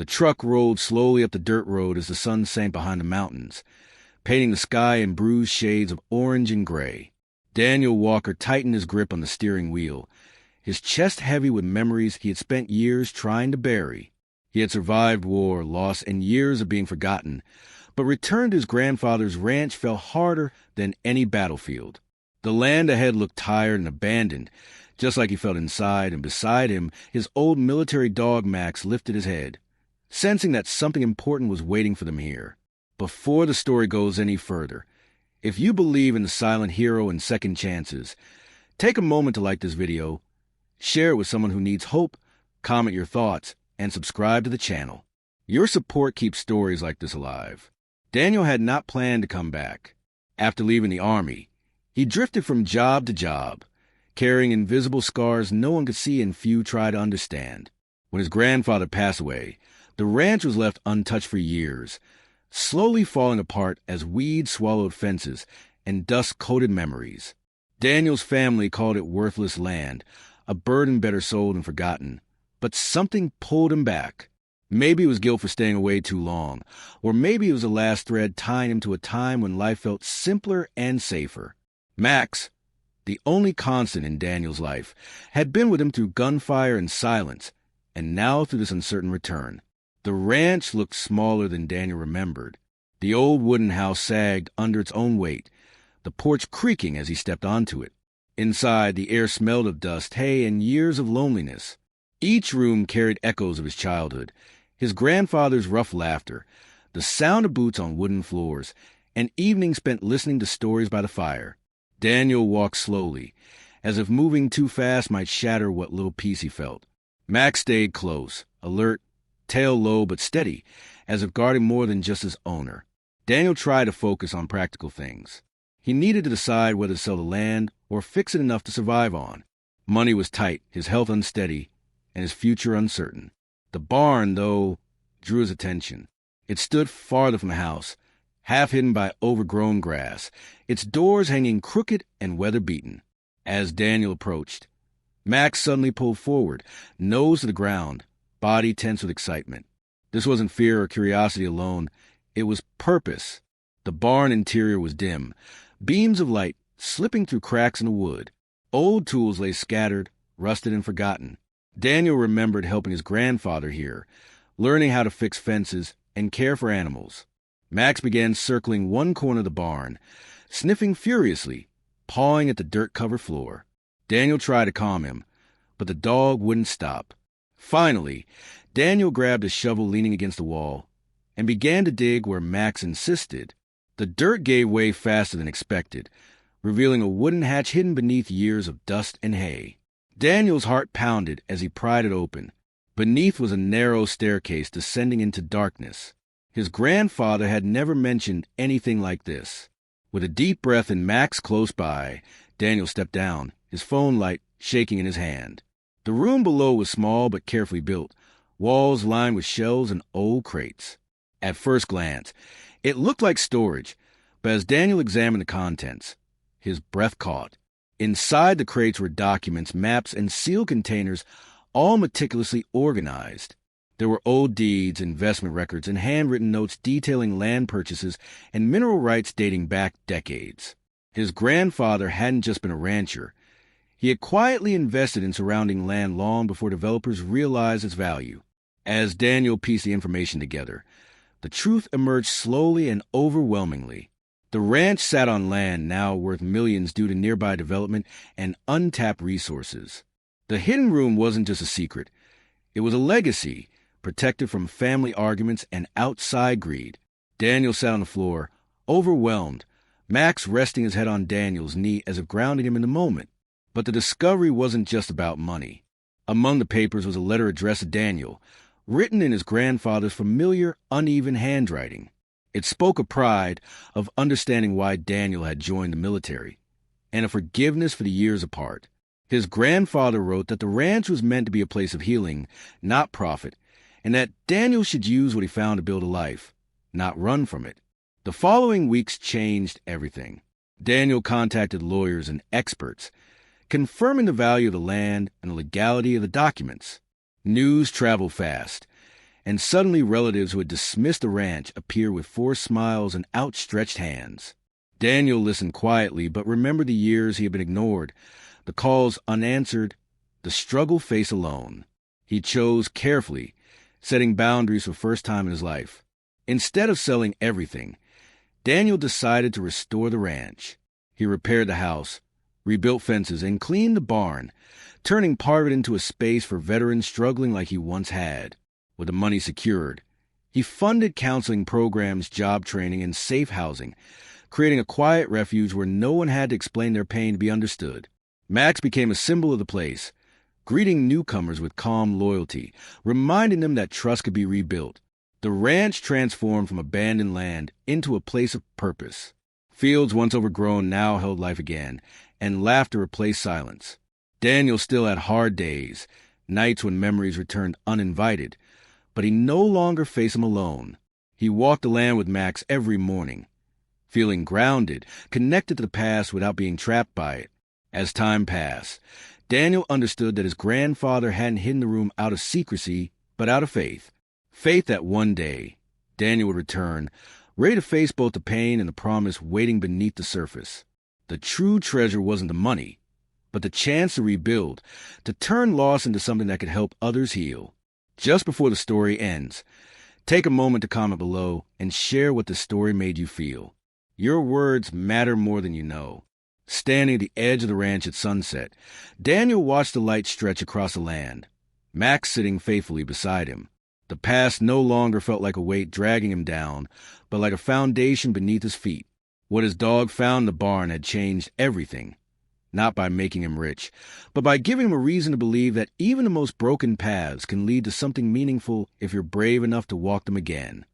The truck rolled slowly up the dirt road as the sun sank behind the mountains, painting the sky in bruised shades of orange and gray. Daniel Walker tightened his grip on the steering wheel, his chest heavy with memories he had spent years trying to bury. He had survived war, loss, and years of being forgotten, but return to his grandfather's ranch felt harder than any battlefield. The land ahead looked tired and abandoned, just like he felt inside, and beside him, his old military dog Max lifted his head, sensing that something important was waiting for them here. Before the story goes any further, if you believe in the silent hero and second chances, take a moment to like this video, share it with someone who needs hope, comment your thoughts, and subscribe to the channel. Your support keeps stories like this alive. Daniel had not planned to come back. After leaving the army, he drifted from job to job, carrying invisible scars no one could see and few try to understand. When his grandfather passed away, the ranch was left untouched for years, slowly falling apart as weeds swallowed fences and dust coated memories. Daniel's family called it worthless land, a burden better sold than forgotten. But something pulled him back. Maybe it was guilt for staying away too long, or maybe it was the last thread tying him to a time when life felt simpler and safer. Max, the only constant in Daniel's life, had been with him through gunfire and silence, and now through this uncertain return. The ranch looked smaller than Daniel remembered. The old wooden house sagged under its own weight, the porch creaking as he stepped onto it. Inside, the air smelled of dust, hay, and years of loneliness. Each room carried echoes of his childhood, his grandfather's rough laughter, the sound of boots on wooden floors, and evenings spent listening to stories by the fire. Daniel walked slowly, as if moving too fast might shatter what little peace he felt. Max stayed close, alert, tail low but steady, as if guarding more than just his owner. Daniel tried to focus on practical things. He needed to decide whether to sell the land or fix it enough to survive on. Money was tight, his health unsteady, and his future uncertain. The barn, though, drew his attention. It stood farther from the house, half hidden by overgrown grass, its doors hanging crooked and weather-beaten. As Daniel approached, Max suddenly pulled forward, nose to the ground, body tense with excitement. This wasn't fear or curiosity alone. It was purpose. The barn interior was dim, beams of light slipping through cracks in the wood. Old tools lay scattered, rusted and forgotten. Daniel remembered helping his grandfather here, learning how to fix fences and care for animals. Max began circling one corner of the barn, sniffing furiously, pawing at the dirt-covered floor. Daniel tried to calm him, but the dog wouldn't stop. Finally, Daniel grabbed a shovel leaning against the wall and began to dig where Max insisted. The dirt gave way faster than expected, revealing a wooden hatch hidden beneath years of dust and hay. Daniel's heart pounded as he pried it open. Beneath was a narrow staircase descending into darkness. His grandfather had never mentioned anything like this. With a deep breath and Max close by, Daniel stepped down, his phone light shaking in his hand. The room below was small but carefully built, walls lined with shelves and old crates. At first glance, it looked like storage, but as Daniel examined the contents, his breath caught. Inside the crates were documents, maps, and sealed containers, all meticulously organized. There were old deeds, investment records, and handwritten notes detailing land purchases and mineral rights dating back decades. His grandfather hadn't just been a rancher. He had quietly invested in surrounding land long before developers realized its value. As Daniel pieced the information together, the truth emerged slowly and overwhelmingly. The ranch sat on land now worth millions due to nearby development and untapped resources. The hidden room wasn't just a secret. It was a legacy, protected from family arguments and outside greed. Daniel sat on the floor, overwhelmed, Max resting his head on Daniel's knee as if grounding him in the moment. But the discovery wasn't just about money. Among the papers was a letter addressed to Daniel, written in his grandfather's familiar, uneven handwriting. It spoke of pride, of understanding why Daniel had joined the military, and of forgiveness for the years apart. His grandfather wrote that the ranch was meant to be a place of healing, not profit, and that Daniel should use what he found to build a life, not run from it. The following weeks changed everything. Daniel contacted lawyers and experts, confirming the value of the land and the legality of the documents. News traveled fast, and suddenly relatives who had dismissed the ranch appeared with forced smiles and outstretched hands. Daniel listened quietly, but remembered the years he had been ignored, the calls unanswered, the struggle faced alone. He chose carefully, setting boundaries for the first time in his life. Instead of selling everything, Daniel decided to restore the ranch. He repaired the house, rebuilt fences, and cleaned the barn, turning part of it into a space for veterans struggling like he once had. With the money secured, he funded counseling programs, job training, and safe housing, creating a quiet refuge where no one had to explain their pain to be understood. Max became a symbol of the place, greeting newcomers with calm loyalty, reminding them that trust could be rebuilt. The ranch transformed from abandoned land into a place of purpose. Fields once overgrown now held life again, and laughter replaced silence. Daniel still had hard days, nights when memories returned uninvited, but he no longer faced them alone. He walked the land with Max every morning, feeling grounded, connected to the past without being trapped by it. As time passed, Daniel understood that his grandfather hadn't hidden the room out of secrecy, but out of faith. Faith that one day, Daniel would return, ready to face both the pain and the promise waiting beneath the surface. The true treasure wasn't the money, but the chance to rebuild, to turn loss into something that could help others heal. Just before the story ends, take a moment to comment below and share what the story made you feel. Your words matter more than you know. Standing at the edge of the ranch at sunset, Daniel watched the light stretch across the land, Max sitting faithfully beside him. The past no longer felt like a weight dragging him down, but like a foundation beneath his feet. What his dog found in the barn had changed everything, not by making him rich, but by giving him a reason to believe that even the most broken paths can lead to something meaningful if you're brave enough to walk them again.